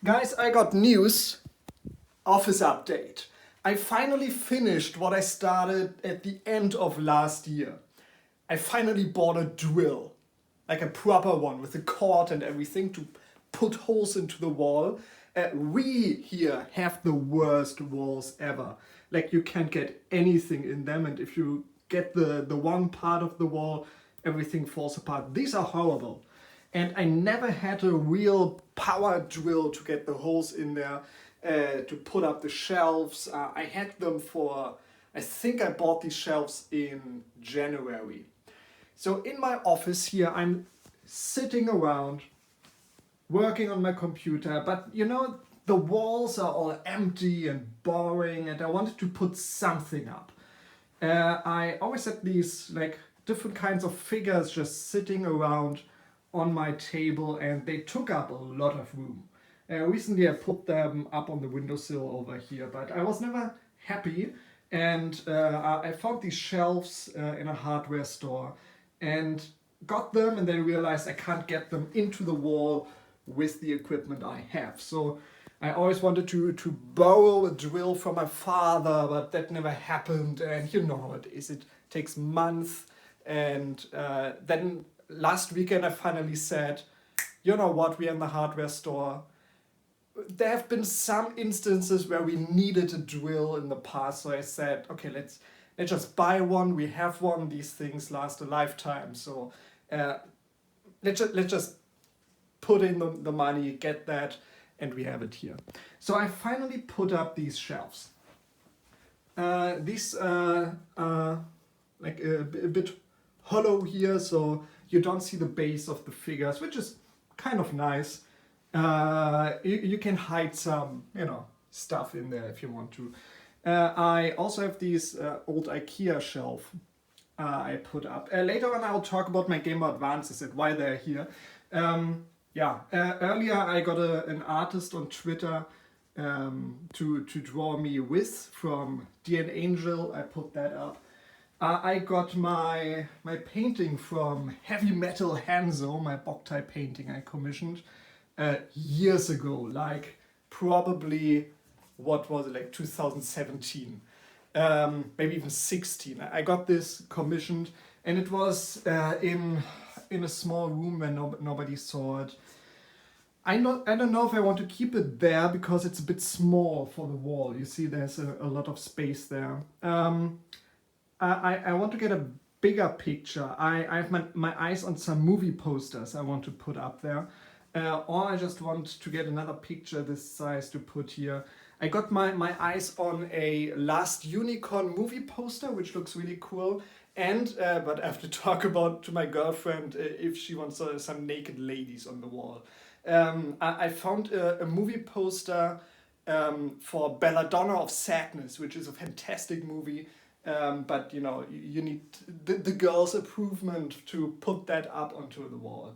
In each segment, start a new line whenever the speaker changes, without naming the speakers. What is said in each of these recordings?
Guys, I got news. Office update. I finally finished what I started at the end of last year. I finally bought a drill, like a proper one with a cord and everything to put holes into the wall. We here have the worst walls ever. Like you can't get anything in them, and if you get the one part of the wall, everything falls apart. These are horrible. And I never had a real power drill to get the holes in there, to put up the shelves. I had them for, I think I bought these shelves in January. So in my office here, I'm sitting around working on my computer, but the walls are all empty and boring, and I wanted to put something up. I always had these like different kinds of figures just sitting around on my table, and they took up a lot of room. Recently, I put them up on the windowsill over here, but I was never happy. And I found these shelves in a hardware store and got them, and then realized I can't get them into the wall with the equipment I have. So I always wanted to borrow a drill from my father, but that never happened. And you know how it is. It takes months. And then last weekend I finally said, you know what, we're in the hardware store. There have been some instances where we needed a drill in the past, so I said, okay, let's just buy one. We have one. These things last a lifetime, so let's just put in the money, get that, and we have it here. So I finally put up these shelves. These are like a bit hollow here, so you don't see the base of the figures, which is kind of nice. You can hide some, stuff in there if you want to. I also have these old IKEA shelf I put up. Later on, I'll talk about my Game Boy Advances and why they're here. Earlier I got an artist on Twitter to draw me with from Dear Angel. I put that up. I got my painting from Heavy Metal Hanzo, my Boktai painting I commissioned years ago, like probably, what was it, like 2017, maybe even 16. I got this commissioned, and it was in a small room where nobody saw it. I don't know if I want to keep it there because it's a bit small for the wall. You see, there's a lot of space there. I want to get a bigger picture. I have my eyes on some movie posters I want to put up there. Or I just want to get another picture this size to put here. I got my eyes on a Last Unicorn movie poster, which looks really cool. And, but I have to talk about to my girlfriend if she wants some naked ladies on the wall. I found a movie poster for Belladonna of Sadness, which is a fantastic movie. But you need the girl's approval to put that up onto the wall.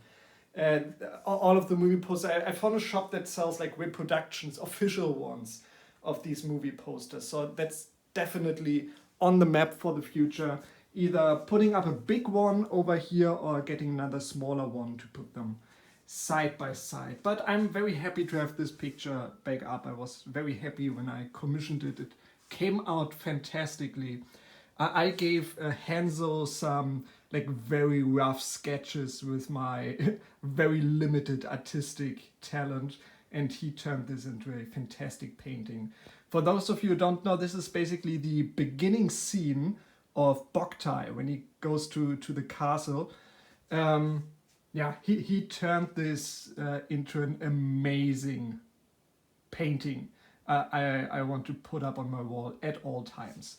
And all of the movie posters, I found a shop that sells like reproductions, official ones of these movie posters. So that's definitely on the map for the future. Either putting up a big one over here or getting another smaller one to put them side by side. But I'm very happy to have this picture back up. I was very happy when I commissioned it. It came out fantastically. I gave Hanzo some like very rough sketches with my very limited artistic talent, and he turned this into a fantastic painting. For those of you who don't know, this is basically the beginning scene of Boktai when he goes to the castle. He turned this into an amazing painting. I want to put up on my wall at all times.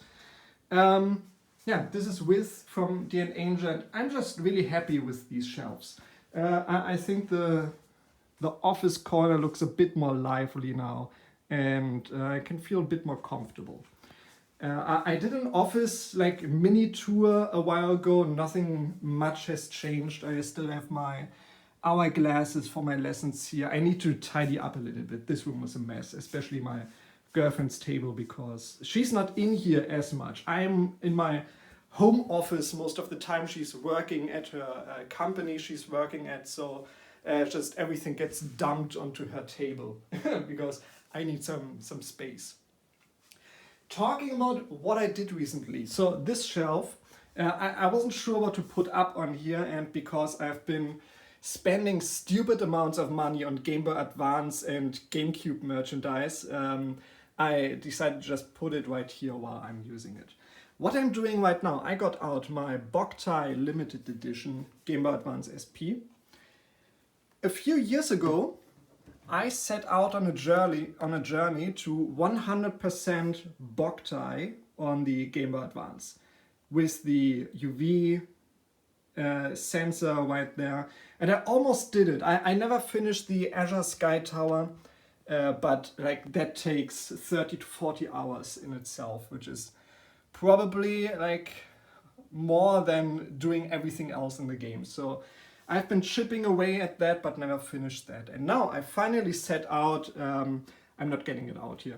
This is With from Dear Angel, and I'm just really happy with these shelves. I think the office corner looks a bit more lively now, and I can feel a bit more comfortable. I did an office like mini tour a while ago. Nothing much has changed. I still have my hourglasses for my lessons here. I need to tidy up a little bit. This room was a mess, especially my girlfriend's table, because she's not in here as much. I'm in my home office most of the time. She's working at her company she's working at, so just everything gets dumped onto her table because I need some space. Talking about what I did recently. So this shelf, I wasn't sure what to put up on here, and because I've been spending stupid amounts of money on Game Boy Advance and GameCube merchandise, I decided to just put it right here while I'm using it. What I'm doing right now, I got out my Boktai limited edition Game Boy Advance SP. A few years ago, I set out on a journey to 100% Boktai on the Game Boy Advance with the UV sensor right there, and I almost did it. I never finished the Azure Sky Tower, but like that takes 30 to 40 hours in itself, which is probably like more than doing everything else in the game. So I've been chipping away at that, but never finished that. And now I finally set out, I'm not getting it out here.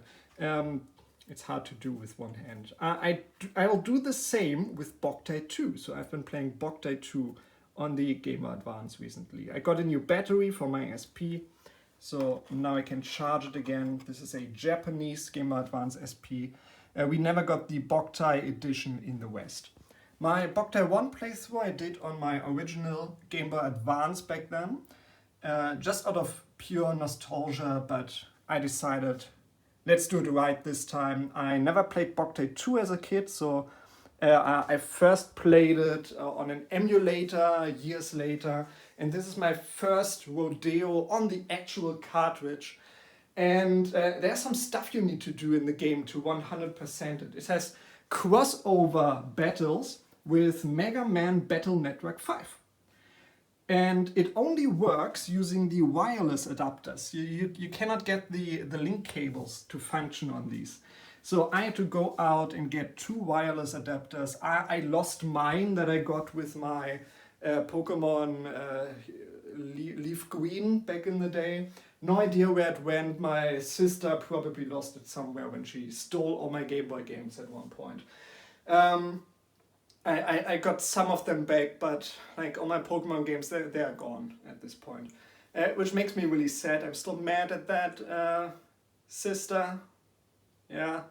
It's hard to do with one hand. I will do the same with Boktai 2. So I've been playing Boktai 2 on the Game Boy Advance recently. I got a new battery for my SP, so now I can charge it again. This is a Japanese Game Boy Advance SP. We never got the Boktai edition in the West. My Boktai 1 playthrough I did on my original Game Boy Advance back then, just out of pure nostalgia, but I decided let's do it right this time. I never played Boktai 2 as a kid, so I first played it on an emulator years later, and this is my first rodeo on the actual cartridge. And there's some stuff you need to do in the game to 100% it. It has crossover battles with Mega Man Battle Network 5. And it only works using the wireless adapters. You cannot get the link cables to function on these. So I had to go out and get 2 wireless adapters. I lost mine that I got with my Pokemon Leaf Green back in the day. No idea where it went. My sister probably lost it somewhere when she stole all my Game Boy games at one point. I got some of them back, but like all my Pokemon games, they are gone at this point. Which makes me really sad. I'm still mad at that, sister. Yeah.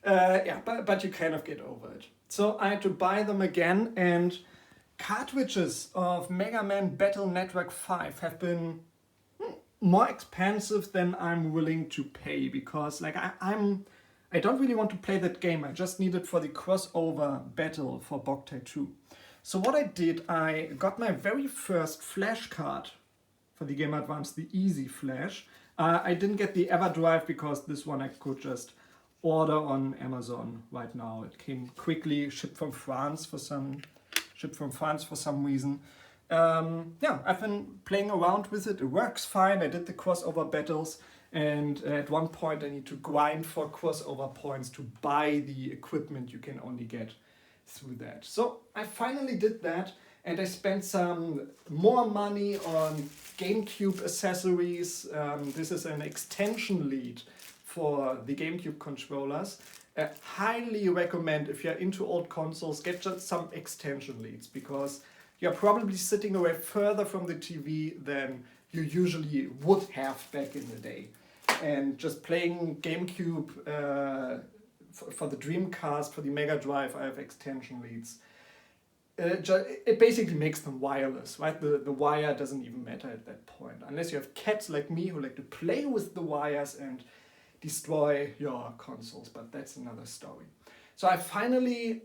But you kind of get over it. So I had to buy them again, and cartridges of Mega Man Battle Network 5 have been more expensive than I'm willing to pay, because like I don't really want to play that game. I just need it for the crossover battle for Boktai 2. So what I did, I got my very first flash card for the Game Boy Advance, the Easy Flash. I didn't get the EverDrive because this one I could just order on Amazon right now. It came quickly, shipped from France for some reason. Yeah, I've been playing around with it. It works fine. I did the crossover battles, and at one point I need to grind for crossover points to buy the equipment you can only get through that. So I finally did that, and I spent some more money on GameCube accessories. This is an extension lead for the GameCube controllers. Highly recommend, if you're into old consoles, get just some extension leads, because you're probably sitting away further from the TV than you usually would have back in the day. And just playing GameCube for the Dreamcast, for the Mega Drive, I have extension leads. It basically makes them wireless, right? The wire doesn't even matter at that point, unless you have cats like me who like to play with the wires and destroy your consoles, but that's another story. So I finally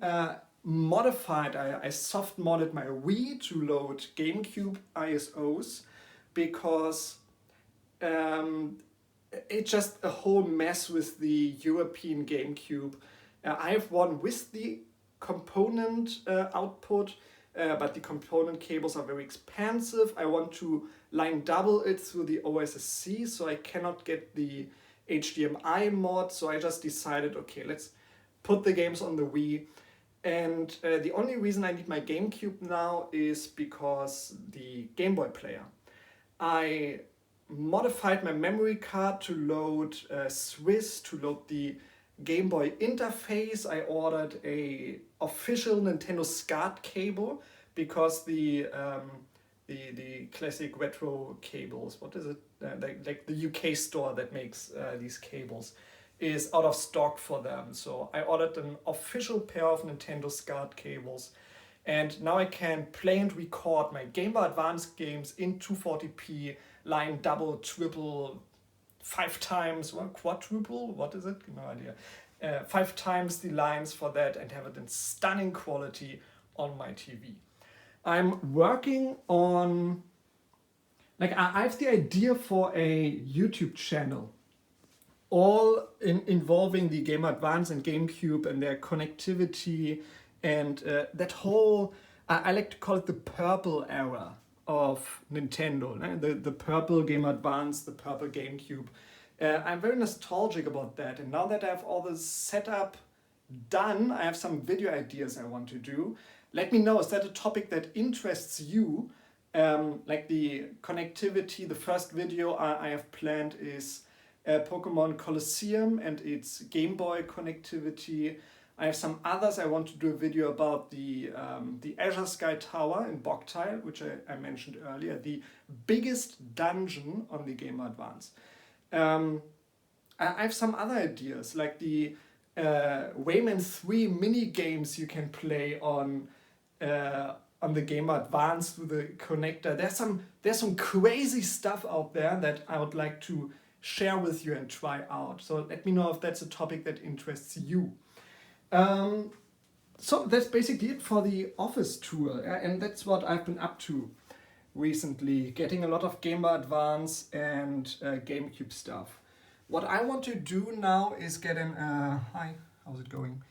modified, I soft modded my Wii to load GameCube ISOs, because it's just a whole mess with the European GameCube. I have one with the component output, but the component cables are very expensive. I want to line double it through the OSSC, so I cannot get the HDMI mod, so I just decided, okay, let's put the games on the Wii. And the only reason I need my GameCube now is because the Game Boy player. I modified my memory card to load Swiss, to load the Game Boy interface. I ordered a official Nintendo SCART cable, because the the classic retro cables. What is it? Like the UK store that makes these cables is out of stock for them. So I ordered an official pair of Nintendo SCART cables, and now I can play and record my Game Boy Advance games in 240p, line double, triple, 5 times, well, quadruple, what is it? No idea. 5 times the lines for that, and have it in stunning quality on my TV. I'm working on, like, I have the idea for a YouTube channel, all involving the Game Boy Advance and GameCube and their connectivity, and that whole, I like to call it the purple era of Nintendo, the purple Game Boy Advance, the purple GameCube. I'm very nostalgic about that, and now that I have all this setup done, I have some video ideas I want to do. Let me know, is that a topic that interests you? Like the connectivity, the first video I have planned is Pokemon Colosseum and its Game Boy connectivity. I have some others. I want to do a video about the Azure Sky Tower in Boktai, which I mentioned earlier, the biggest dungeon on the Game Boy Advance. I have some other ideas, like the Rayman 3 mini games you can play on the Game Boy Advance with the connector. There's some crazy stuff out there that I would like to share with you and try out. So let me know if that's a topic that interests you. So that's basically it for the office tour, and that's what I've been up to recently, getting a lot of Game Boy Advance and GameCube stuff. What I want to do now is get an hi, how's it going?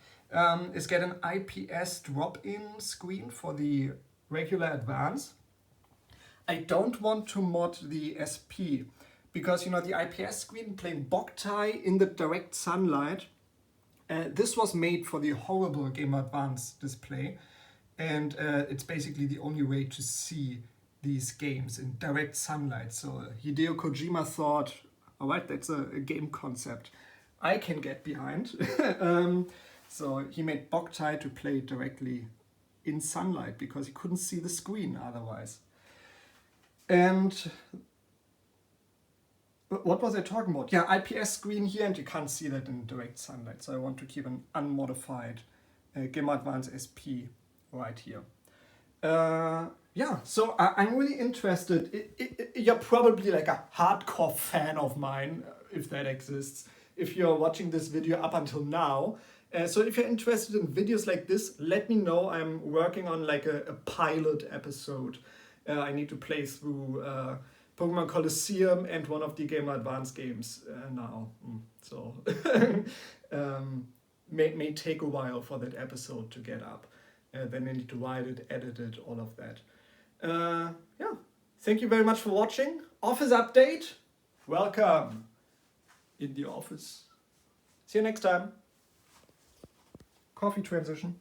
Is get an IPS drop-in screen for the regular Advance. I don't want to mod the SP because, you know, the IPS screen playing Boktai in the direct sunlight. This was made for the horrible Game Boy Advance display, and it's basically the only way to see these games in direct sunlight. So Hideo Kojima thought, all right, that's a game concept I can get behind. So he made Boktai to play directly in sunlight because he couldn't see the screen otherwise. And what was I talking about? Yeah, IPS screen here, and you can't see that in direct sunlight. So I want to keep an unmodified Game Boy Advance SP right here. Yeah, so I'm really interested. You're probably like a hardcore fan of mine, if that exists, if you're watching this video up until now. So if you're interested in videos like this, let me know. I'm working on like a pilot episode. I need to play through Pokemon Colosseum and one of the Game Boy Advance games now. So may take a while for that episode to get up. Then I need to write it, edit it, all of that. Yeah, thank you very much for watching. Office update. Welcome in the office. See you next time. Coffee transition.